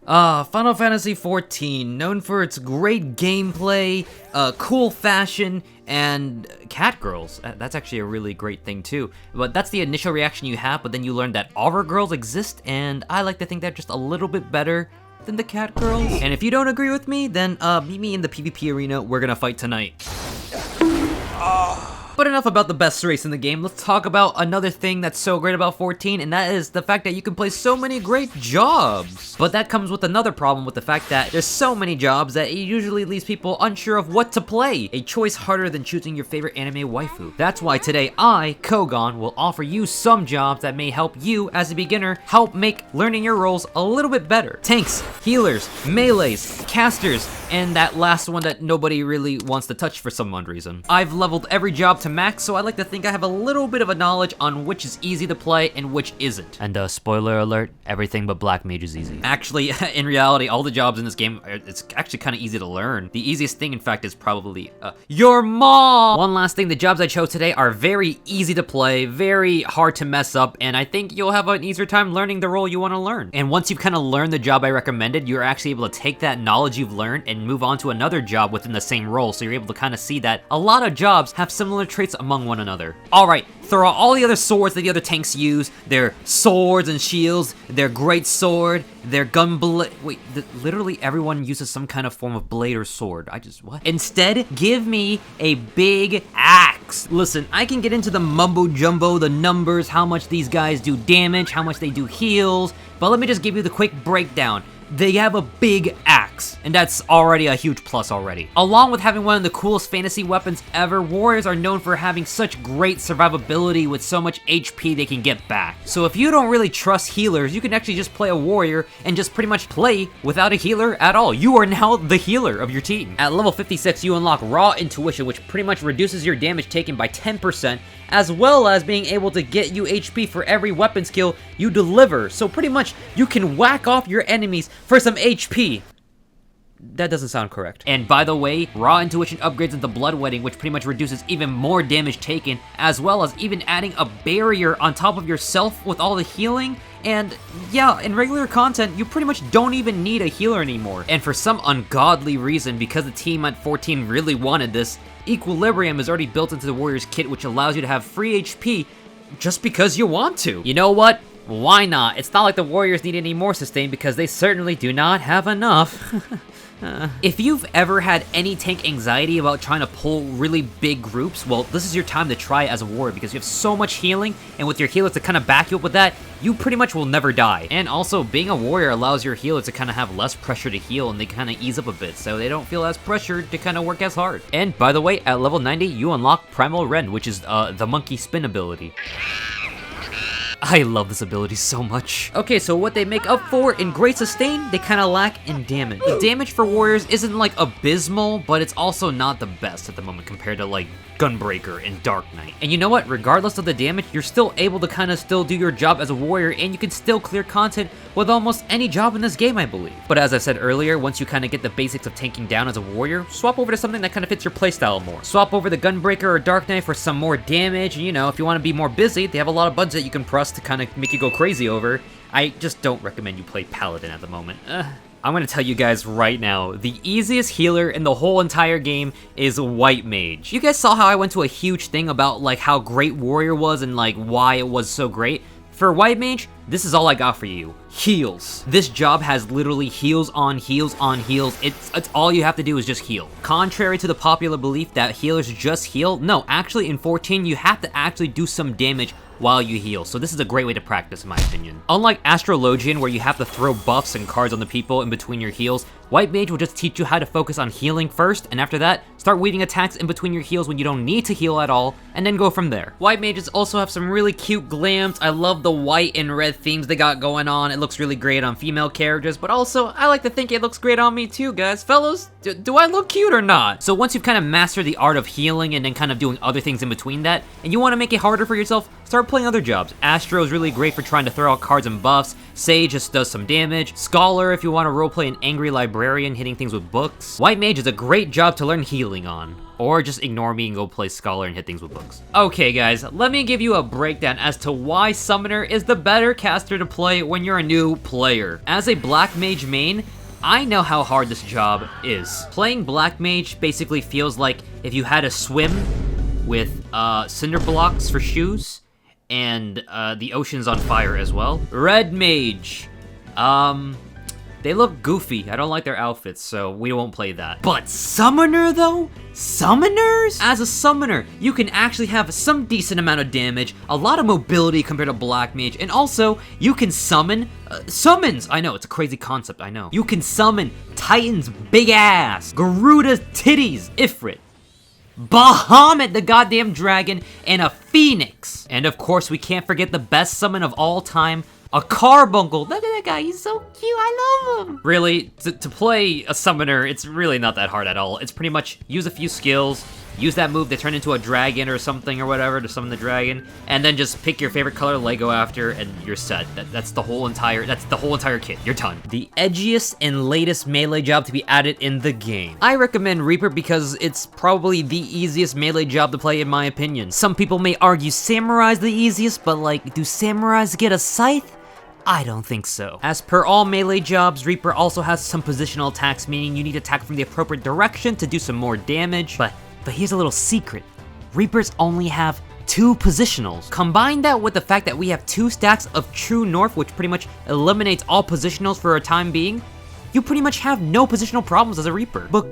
Final Fantasy XIV, known for its great gameplay, cool fashion, and cat girls. That's actually a really great thing too. But that's the initial reaction you have, but then you learn that other girls exist, and I like to think they're just a little bit better than the cat girls. And if you don't agree with me, then meet me in the PvP arena. We're gonna fight tonight. But enough about the best race in the game, let's talk about another thing that's so great about 14, and that is the fact that you can play so many great jobs. But that comes with another problem with the fact that there's so many jobs that it usually leaves people unsure of what to play, a choice harder than choosing your favorite anime waifu. That's why today I, Kougaon, will offer you some jobs that may help you, as a beginner, help make learning your roles a little bit better. Tanks, healers, melees, casters, and that last one that nobody really wants to touch for some odd reason. I've leveled every job to max, so I like to think I have a little bit of a knowledge on which is easy to play and which isn't. And spoiler alert, everything but Black Mage is easy. Actually, in reality, all the jobs in this game, it's actually kind of easy to learn. The easiest thing, in fact, is probably, your mom! One last thing, the jobs I chose today are very easy to play, very hard to mess up, and I think you'll have an easier time learning the role you want to learn. And once you've kind of learned the job I recommended, you're actually able to take that knowledge you've learned and move on to another job within the same role, so you're able to kind of see that a lot of jobs have similar traits among one another. Alright, throw out all the other swords that the other tanks use, their swords and shields, their great sword, their gun blade. Wait, literally everyone uses some kind of form of blade or sword. What? Instead, give me a big axe. Listen, I can get into the mumbo jumbo, the numbers, how much these guys do damage, how much they do heals, but let me just give you the quick breakdown. They have a big axe, and that's already a huge plus already. Along with having one of the coolest fantasy weapons ever, warriors are known for having such great survivability with so much HP they can get back. So if you don't really trust healers, you can actually just play a warrior and just pretty much play without a healer at all. You are now the healer of your team. At level 56, you unlock Raw Intuition, which pretty much reduces your damage taken by 10%, as well as being able to get you HP for every weapon skill you deliver. So pretty much, you can whack off your enemies for some HP. That doesn't sound correct. And by the way, Raw Intuition upgrades into Bloodwetting, which pretty much reduces even more damage taken, as well as even adding a barrier on top of yourself with all the healing. And yeah, in regular content, you pretty much don't even need a healer anymore. And for some ungodly reason, because the team at 14 really wanted this, Equilibrium is already built into the Warrior's kit, which allows you to have free HP just because you want to. You know what? Why not? It's not like the Warriors need any more sustain because they certainly do not have enough. If you've ever had any tank anxiety about trying to pull really big groups, well, this is your time to try it as a warrior because you have so much healing, and with your healers to kind of back you up with that, you pretty much will never die. And also, being a warrior allows your healers to kind of have less pressure to heal, and they kind of ease up a bit, so they don't feel as pressured to kind of work as hard. And by the way, at level 90, you unlock Primal Rend, which is the monkey spin ability. I love this ability so much. Okay, so what they make up for in great sustain, they kind of lack in damage. The damage for warriors isn't like abysmal, but it's also not the best at the moment compared to like Gunbreaker and Dark Knight. And you know what? Regardless of the damage, you're still able to kind of still do your job as a warrior, and you can still clear content with almost any job in this game, I believe. But as I said earlier, once you kind of get the basics of tanking down as a warrior, swap over to something that kind of fits your playstyle more. Swap over the Gunbreaker or Dark Knight for some more damage, and you know, if you want to be more busy, they have a lot of buttons that you can press to kind of make you go crazy over. I just don't recommend you play Paladin at the moment. I'm gonna tell you guys right now, the easiest healer in the whole entire game is White Mage. You guys saw how I went to a huge thing about like how great Warrior was and like why it was so great? For White Mage, this is all I got for you. Heals. This job has literally heals on heals on heals. It's all you have to do is just heal. Contrary to the popular belief that healers just heal, no, actually in 14 you have to actually do some damage while you heal, so this is a great way to practice in my opinion. Unlike Astrologian, where you have to throw buffs and cards on the people in between your heals, White Mage will just teach you how to focus on healing first, and after that, start weaving attacks in between your heals when you don't need to heal at all, and then go from there. White Mages also have some really cute glams. I love the white and red themes they got going on. It looks really great on female characters, but also, I like to think it looks great on me too, guys. Fellas, do I look cute or not? So once you've kind of mastered the art of healing and then kind of doing other things in between that, and you want to make it harder for yourself, start playing other jobs. Astro is really great for trying to throw out cards and buffs. Sage just does some damage. Scholar if you want to roleplay an angry librarian hitting things with books. White Mage is a great job to learn healing on. Or just ignore me and go play Scholar and hit things with books. Okay guys, let me give you a breakdown as to why Summoner is the better caster to play when you're a new player. As a Black Mage main, I know how hard this job is. Playing Black Mage basically feels like if you had to swim with cinder blocks for shoes, and the ocean's on fire as well. Red Mage, they look goofy. I don't like their outfits, so we won't play that. But Summoner though? Summoners? As a Summoner, you can actually have some decent amount of damage, a lot of mobility compared to Black Mage, and also, you can summon, summons! I know, it's a crazy concept, I know. You can summon Titan's big ass, Garuda's titties, Ifrit, Bahamut the goddamn dragon, and a phoenix. And of course, we can't forget the best summon of all time, a carbuncle. Look at that guy, he's so cute, I love him. Really, to play a summoner, it's really not that hard at all. It's pretty much use a few skills, use that move to turn into a dragon or something or whatever to summon the dragon, and then just pick your favorite color Lego after, and you're set. That's the whole entire kit. You're done. The edgiest and latest melee job to be added in the game. I recommend Reaper because it's probably the easiest melee job to play in my opinion. Some people may argue Samurai's the easiest, but like, do Samurais get a scythe? I don't think so. As per all melee jobs, Reaper also has some positional attacks, meaning you need to attack from the appropriate direction to do some more damage, but here's a little secret. Reapers only have 2 positionals. Combine that with the fact that we have 2 stacks of True North, which pretty much eliminates all positionals for a time being, you pretty much have no positional problems as a Reaper. But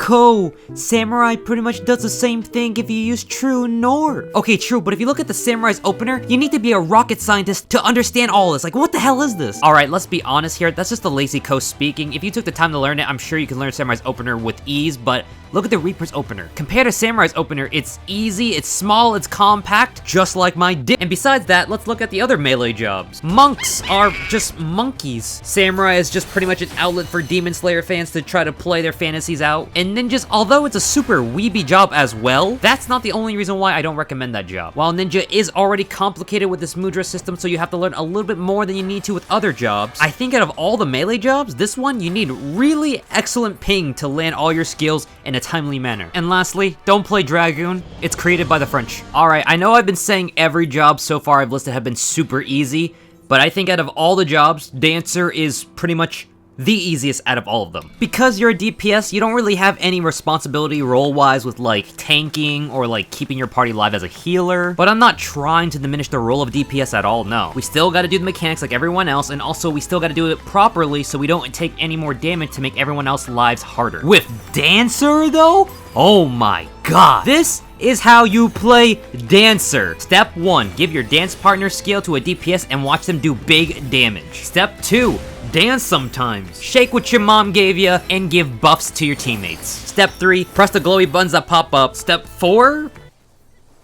Samurai pretty much does the same thing if you use True North. Okay, true, but if you look at the Samurai's opener, you need to be a rocket scientist to understand all this. Like, what the hell is this? Alright, let's be honest here, that's just the lazy coast speaking. If you took the time to learn it, I'm sure you can learn Samurai's opener with ease, but look at the Reaper's opener. Compared to Samurai's opener, it's easy, it's small, it's compact, just like my dick. And besides that, let's look at the other melee jobs. Monks are just monkeys. Samurai is just pretty much an outlet for Demon Slayer fans to try to play their fantasies out. And Ninjas, although it's a super weeby job as well, that's not the only reason why I don't recommend that job. While Ninja is already complicated with this Mudra system, so you have to learn a little bit more than you need to with other jobs, I think out of all the melee jobs, this one you need really excellent ping to land all your skills in a timely manner. And lastly, don't play Dragoon. It's created by the French. Alright, I know I've been saying every job so far I've listed have been super easy, but I think out of all the jobs, Dancer is pretty much the easiest out of all of them. Because you're a DPS, you don't really have any responsibility role-wise with like tanking or like keeping your party alive as a healer, but I'm not trying to diminish the role of DPS at all, no. We still gotta do the mechanics like everyone else, and also we still gotta do it properly so we don't take any more damage to make everyone else's lives harder. With Dancer though, oh my god. This is how you play Dancer. Step 1, give your dance partner skill to a DPS and watch them do big damage. Step 2, dance sometimes. Shake what your mom gave you and give buffs to your teammates. Step 3, press the glowy buttons that pop up. Step 4,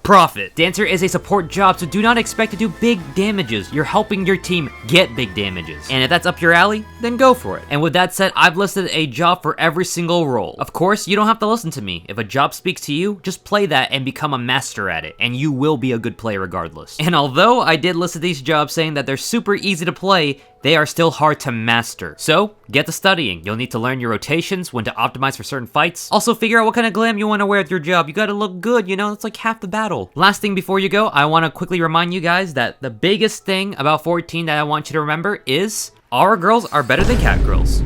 profit. Dancer is a support job, so do not expect to do big damages. You're helping your team get big damages. And if that's up your alley, then go for it. And with that said, I've listed a job for every single role. Of course, you don't have to listen to me. If a job speaks to you, just play that and become a master at it, and you will be a good player regardless. And although I did list these jobs saying that they're super easy to play, they are still hard to master. So, get to studying. You'll need to learn your rotations, when to optimize for certain fights. Also, figure out what kind of glam you want to wear with your job. You gotta look good, you know? It's like half the battle. Last thing before you go, I want to quickly remind you guys that the biggest thing about 14 that I want you to remember is our girls are better than cat girls.